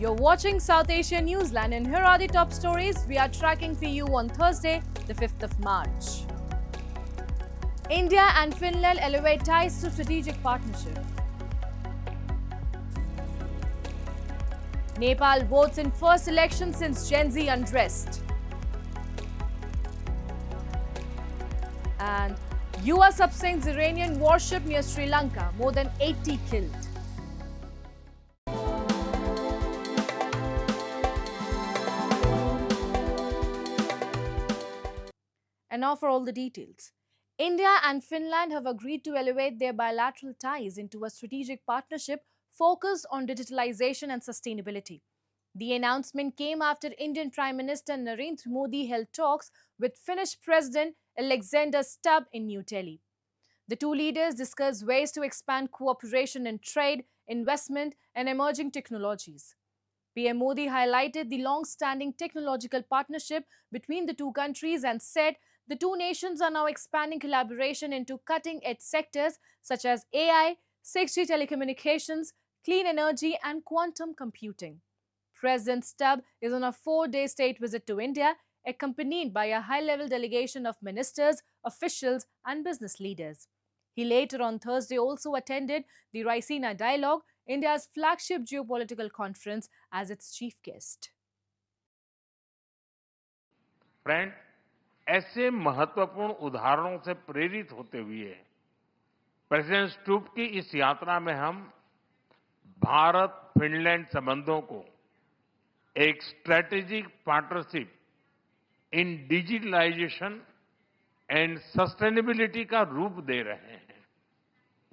You're watching South Asia Newsline, and here are the top stories we are tracking for you on Thursday, the 5th of March. India and Finland elevate ties to strategic partnership. Nepal votes in first election since Gen Z unrest. And US subsinks Iranian warship near Sri Lanka, more than 80 killed. And now for all the details. India and Finland have agreed to elevate their bilateral ties into a strategic partnership focused on digitalization and sustainability. The announcement came after Indian Prime Minister Narendra Modi held talks with Finnish President Alexander Stubb in New Delhi. The two leaders discussed ways to expand cooperation in trade, investment, and emerging technologies. PM Modi highlighted the long-standing technological partnership between the two countries and said the two nations are now expanding collaboration into cutting-edge sectors such as AI, 6G telecommunications, clean energy, and quantum computing. President Stubb is on a 4-day state visit to India, accompanied by a high-level delegation of ministers, officials, and business leaders. He later on Thursday also attended the Raisina Dialogue, India's flagship geopolitical conference, as its chief guest. Friend, ऐसे महत्वपूर्ण उदाहरणों से प्रेरित होते हुए president स्टूब की इस यात्रा में हम भारत फिनलैंड संबंधों को एक strategic partnership in digitalisation and sustainability का रूप दे रहे हैं।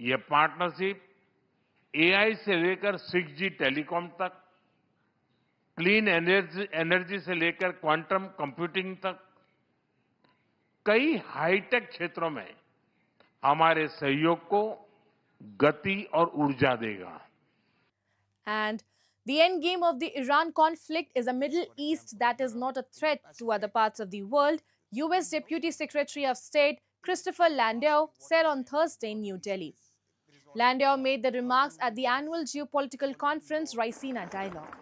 ये पार्टनरशिप एआई से लेकर 6G टेलीकॉम तक, क्लीन एनर्जी से लेकर क्वांटम कंप्यूटिंग तक कई हाईटेक क्षेत्रों में हमारे सहयोग को गति और ऊर्जा देगा। And the end game of the Iran conflict is a Middle East that is not a threat to other parts of the world, US Deputy Secretary of State Christopher Landau said on Thursday in New Delhi. Landau made the remarks at the annual geopolitical conference Raisina Dialogue.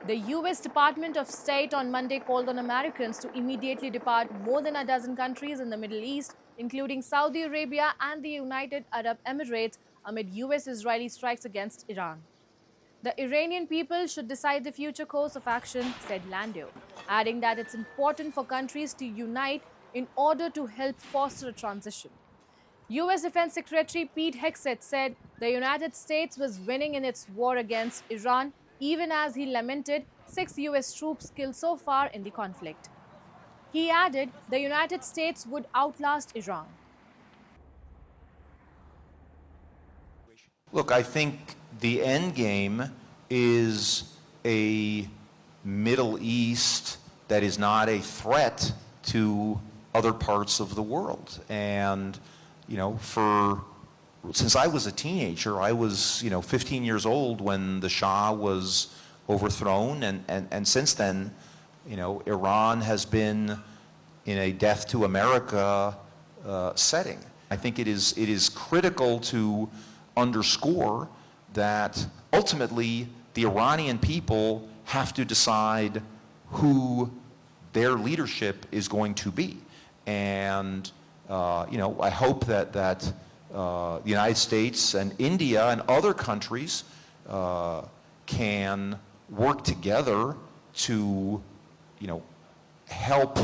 The US Department of State on Monday called on Americans to immediately depart more than a dozen countries in the Middle East, including Saudi Arabia and the United Arab Emirates, amid US-Israeli strikes against Iran. The Iranian people should decide the future course of action, said Landau, adding that it's important for countries to unite in order to help foster a transition. US Defense Secretary Pete Hegseth said the United States was winning in its war against Iran, even as he lamented 6 US troops killed so far in the conflict. He added the United States would outlast Iran. Look, I think the end game is a Middle East that is not a threat to other parts of the world. And, you know, since I was a teenager, I was, 15 years old when the Shah was overthrown. And since then, Iran has been in a death to America setting. I think it is critical to underscore that ultimately the Iranian people have to decide who their leadership is going to be. And, I hope that the United States and India and other countries can work together to, help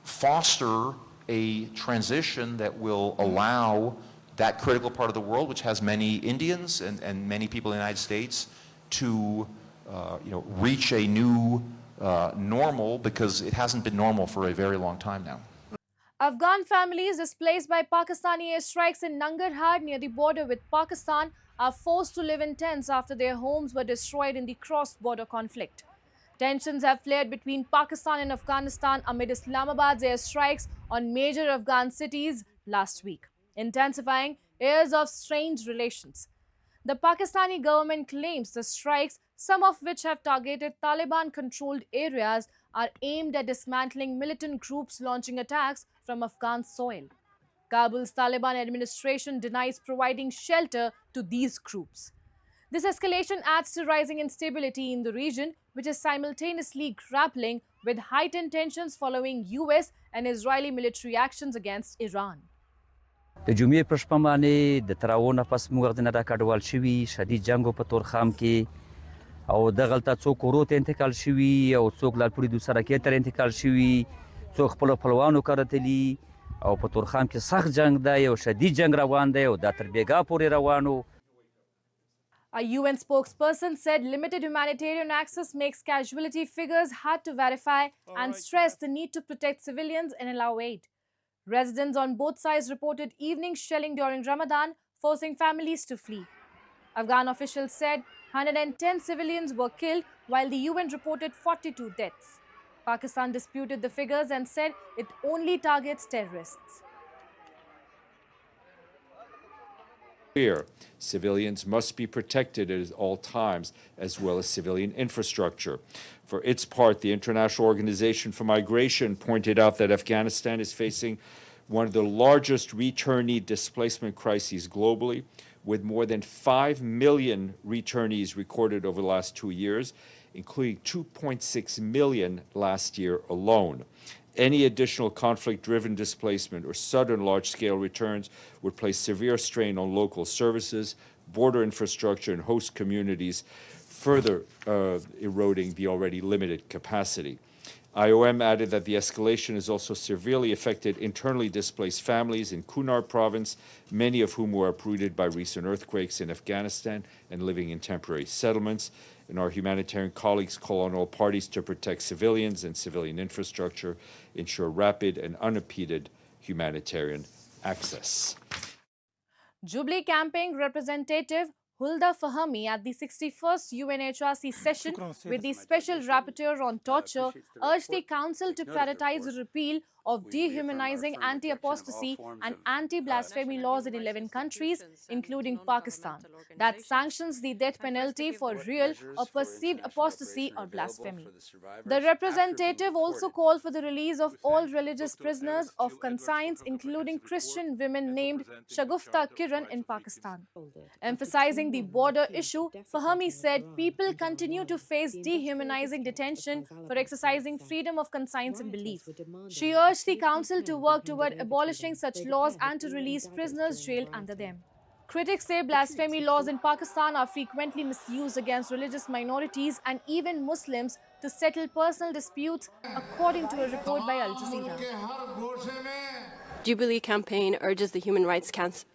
foster a transition that will allow that critical part of the world, which has many Indians and many people in the United States, to reach a new normal, because it hasn't been normal for a very long time now. Afghan families displaced by Pakistani airstrikes in Nangarhar near the border with Pakistan are forced to live in tents after their homes were destroyed in the cross-border conflict. Tensions have flared between Pakistan and Afghanistan amid Islamabad's airstrikes on major Afghan cities last week, intensifying years of strained relations. The Pakistani government claims the strikes, some of which have targeted Taliban-controlled areas, are aimed at dismantling militant groups launching attacks from Afghan soil. Kabul's Taliban administration denies providing shelter to these groups. This escalation adds to rising instability in the region, which is simultaneously grappling with heightened tensions following US and Israeli military actions against Iran. جمعې په شپه باندې د تراونه پس موږ نه راکډوال شوي شدید جنگ په تورخم کې او دغلته څوک ورو ته انتقال شوي او څوک لالپوري د سرکې تر انتقال شوي څوک خپل خپلوانو کرتلی او په تورخم کې سخت جنگ دی او شدید جنگ روان دی او دا تر بیګا پورې روانو. A UN spokesperson said limited humanitarian access makes casualty figures hard to verify and stressed the need to protect civilians and allow aid. Residents on both sides reported evening shelling during Ramadan, forcing families to flee. Afghan officials said 110 civilians were killed, while the UN reported 42 deaths. Pakistan disputed the figures and said it only targets terrorists. Civilians must be protected at all times, as well as civilian infrastructure. For its part, the International Organization for Migration pointed out that Afghanistan is facing one of the largest returnee displacement crises globally, with more than 5 million returnees recorded over the last 2 years, including 2.6 million last year alone. Any additional conflict-driven displacement or sudden large-scale returns would place severe strain on local services, border infrastructure, and host communities, further eroding the already limited capacity. IOM added that the escalation has also severely affected internally displaced families in Kunar province, many of whom were uprooted by recent earthquakes in Afghanistan and living in temporary settlements. And our humanitarian colleagues call on all parties to protect civilians and civilian infrastructure, ensure rapid and unimpeded humanitarian access. Jubilee Campaign Representative Hulda Fahmi at the 61st UNHRC session with the Special Rapporteur on Torture urged the Council to prioritize the repeal of dehumanizing anti-apostasy and anti-blasphemy laws in 11 countries, including Pakistan, that sanctions the death penalty for real or perceived apostasy or blasphemy. The representative also called for the release of all religious prisoners of conscience, including Christian women named Shagufta Kiran in Pakistan. Emphasizing the border issue, Fahmi said people continue to face dehumanizing detention for exercising freedom of conscience and belief. She urged the Council to work toward abolishing such laws and to release prisoners jailed under them. Critics say blasphemy laws in Pakistan are frequently misused against religious minorities and even Muslims to settle personal disputes, according to a report by Al Jazeera. Jubilee Campaign urges the Human Rights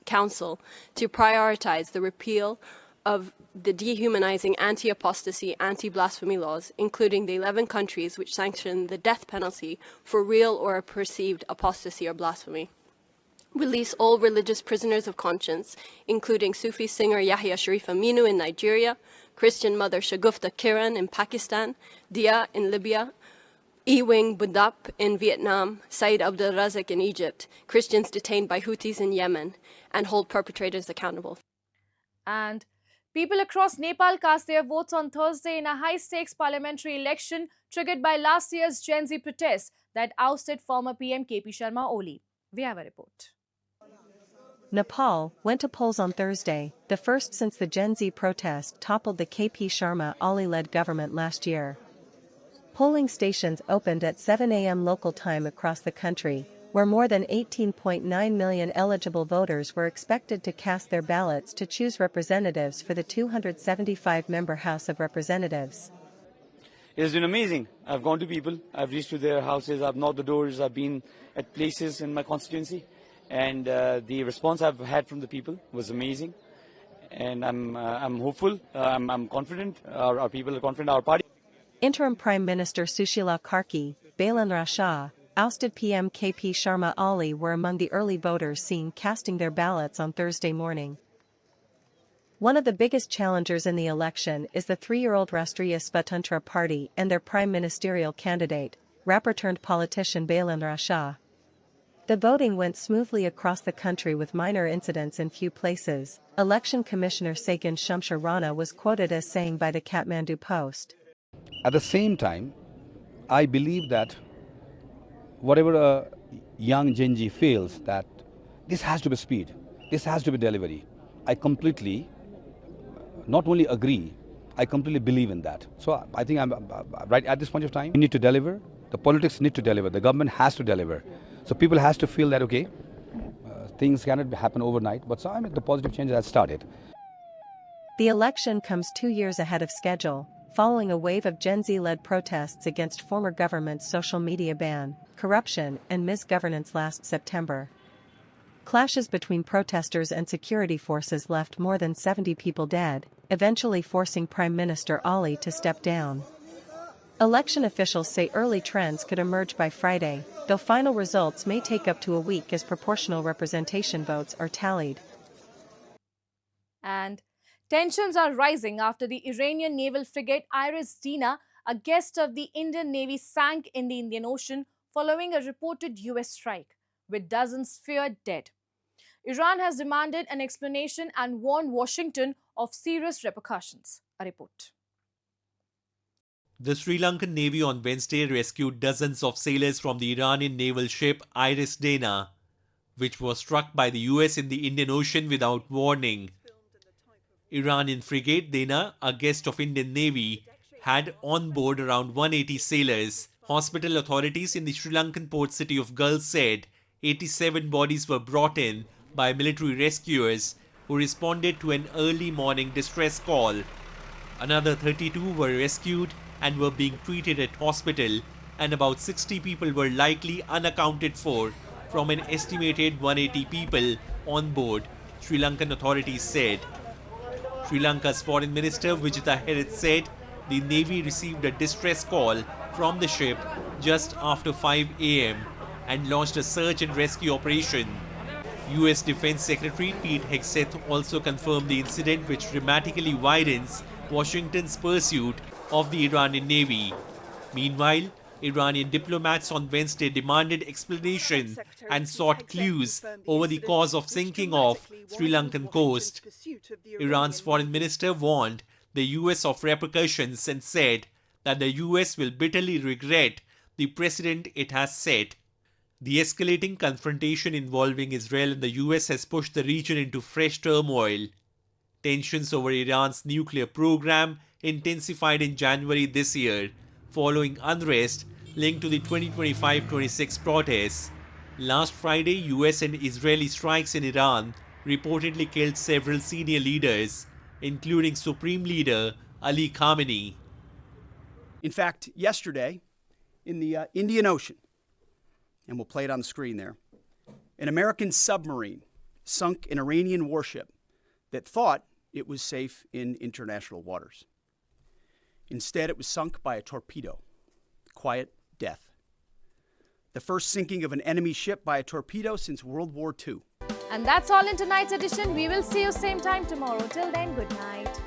Council to prioritize the repeal of the dehumanizing anti-apostasy, anti-blasphemy laws, including the 11 countries which sanction the death penalty for real or perceived apostasy or blasphemy. Release all religious prisoners of conscience, including Sufi singer Yahya Sharif Aminu in Nigeria, Christian mother Shagufta Kiran in Pakistan, Dia in Libya, Ewing Budap in Vietnam, Saeed Abdul Razak in Egypt, Christians detained by Houthis in Yemen, and hold perpetrators accountable. And people across Nepal cast their votes on Thursday in a high-stakes parliamentary election triggered by last year's Gen Z protests that ousted former PM KP Sharma Oli. We have a report. Nepal went to polls on Thursday, the first since the Gen Z protest toppled the KP Sharma Oli-led government last year. Polling stations opened at 7 a.m. local time across the country, where more than 18.9 million eligible voters were expected to cast their ballots to choose representatives for the 275-member House of Representatives. It has been amazing. I've gone to people, I've reached to their houses, I've knocked the doors, I've been at places in my constituency, and the response I've had from the people was amazing. And I'm hopeful, I'm confident, our people are confident, our party. Interim Prime Minister Sushila Karki, Bailendra Shah, ousted PM KP Sharma Oli were among the early voters seen casting their ballots on Thursday morning. One of the biggest challengers in the election is the 3-year-old Rastriya Svatantra Party and their prime ministerial candidate, rapper-turned-politician Bailendra Shah. The voting went smoothly across the country with minor incidents in few places. Election Commissioner Sagan Shumsher Rana was quoted as saying by the Kathmandu Post. At the same time, I believe that whatever a young Gen Z feels, that this has to be speed, this has to be delivery. I completely not only agree, I completely believe in that. So I think I'm right at this point of time. We need to deliver. The politics need to deliver. The government has to deliver. So people has to feel that, okay, things cannot happen overnight, but so I mean, the positive change has started. The election comes 2 years ahead of schedule, following a wave of Gen Z-led protests against former government's social media ban, corruption, and misgovernance last September. Clashes between protesters and security forces left more than 70 people dead, eventually forcing Prime Minister Ali to step down. Election officials say early trends could emerge by Friday, though final results may take up to a week as proportional representation votes are tallied. And tensions are rising after the Iranian naval frigate Iris Dina, a guest of the Indian Navy, sank in the Indian Ocean following a reported US strike, with dozens feared dead. Iran has demanded an explanation and warned Washington of serious repercussions. A report. The Sri Lankan Navy on Wednesday rescued dozens of sailors from the Iranian naval ship Iris Dana, which was struck by the US in the Indian Ocean without warning. Iranian frigate Dana, a guest of Indian Navy, had on board around 180 sailors. Hospital authorities in the Sri Lankan port city of Gull said 87 bodies were brought in by military rescuers who responded to an early morning distress call. Another 32 were rescued and were being treated at hospital, and about 60 people were likely unaccounted for from an estimated 180 people on board, Sri Lankan authorities said. Sri Lanka's Foreign Minister Vijitha Herath said the Navy received a distress call from the ship just after 5 a.m. and launched a search and rescue operation. US Defense Secretary Pete Hegseth also confirmed the incident, which dramatically widens Washington's pursuit of the Iranian Navy. Meanwhile, Iranian diplomats on Wednesday demanded explanation and sought clues over the cause of sinking off Sri Lankan coast. Iran's foreign minister warned the US of repercussions and said that the US will bitterly regret the precedent it has set. The escalating confrontation involving Israel and the US has pushed the region into fresh turmoil. Tensions over Iran's nuclear program intensified in January this year, following unrest linked to the 2025-26 protests. Last Friday, US and Israeli strikes in Iran reportedly killed several senior leaders, including Supreme Leader Ali Khamenei. In fact, yesterday, in the Indian Ocean, and we'll play it on the screen there, an American submarine sunk an Iranian warship that thought it was safe in international waters. Instead, it was sunk by a torpedo. Quiet death. The first sinking of an enemy ship by a torpedo since World War II. And that's all in tonight's edition. We will see you same time tomorrow. Till then, good night.